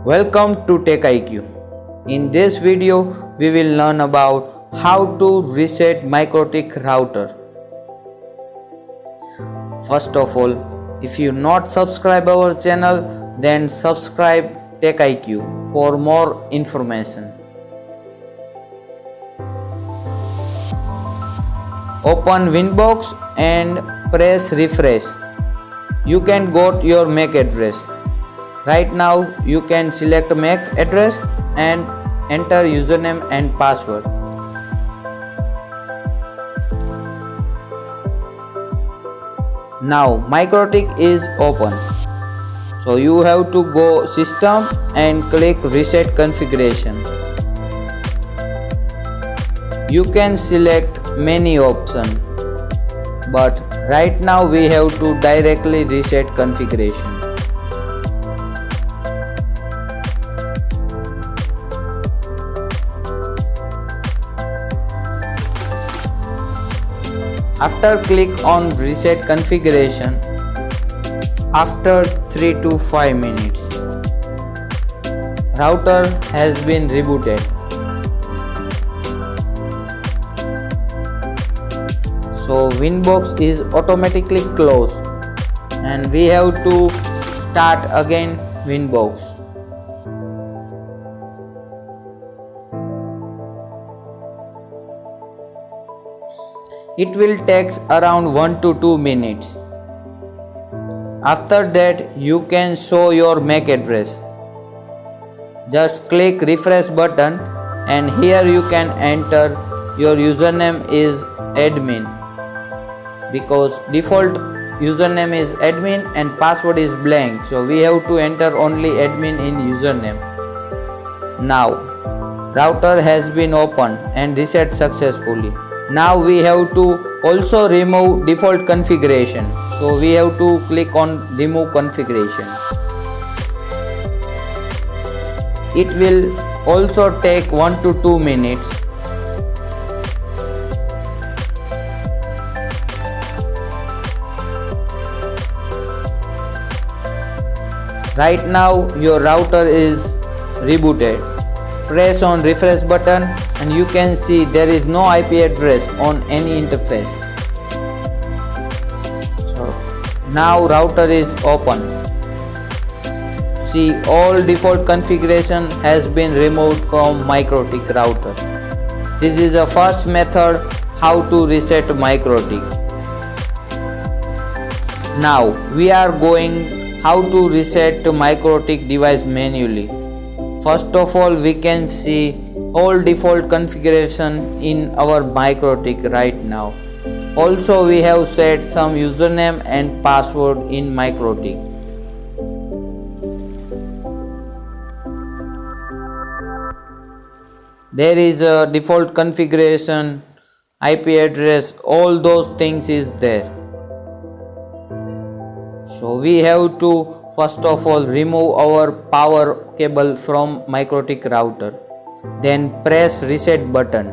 Welcome to TechIQ. In this video, we will learn about how to reset MikroTik router. First of all, if you not subscribe our channel, then subscribe TechIQ for more information. Open Winbox and press refresh. You can got your MAC address. Right now you can select MAC address and enter username and password. Now MikroTik is open. So you have to go system and click reset configuration. You can select many options, but right now we have to directly reset configuration. After click on reset configuration, after 3 to 5 minutes, router has been rebooted. So Winbox is automatically closed and we have to start again Winbox. It will take around 1 to 2 minutes. After that you can show your MAC address. Just click refresh button and here you can enter your username is admin, because default username is admin and password is blank, so we have to enter only admin in username. Now router has been opened and reset successfully. Now we have to also remove default configuration, so we have to click on remove configuration. It will also take 1 to 2 minutes. Right now your router is rebooted. Press on refresh button and you can see there is no IP address on any interface. So now router is open. See, all default configuration has been removed from MikroTik router. This is the first method how to reset MikroTik. Now we are going how to reset MikroTik device manually. First of all, we can see all default configuration in our MikroTik right now. Also we have set some username and password in MikroTik. There is a default configuration, IP address, all those things is there. So we have to first of all remove our power cable from MikroTik router. Then press reset button.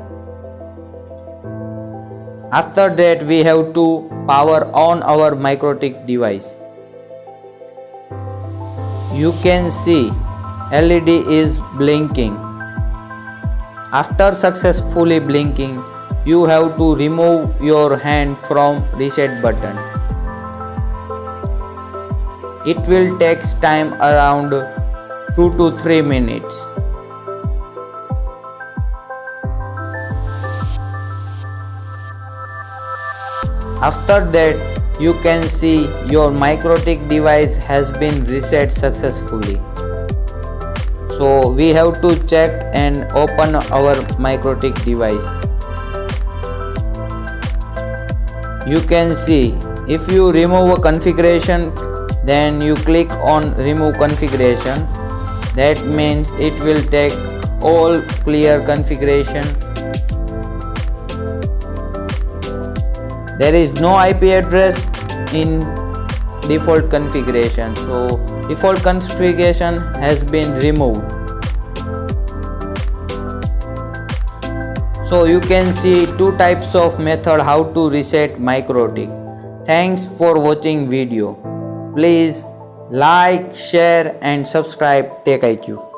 After that we have to power on our MikroTik device. You can see LED is blinking. After successfully blinking, you have to remove your hand from reset button. It will take time around 2 to 3 minutes. After that, you can see your MikroTik device has been reset successfully. So we have to check and open our MikroTik device. You can see if you remove a configuration, then you click on remove configuration. That means it will take all clear configuration. There is no IP address in default configuration, so default configuration has been removed. So you can see two types of method how to reset MikroTik. Thanks for watching video. Please Like, share and subscribe TechIQ.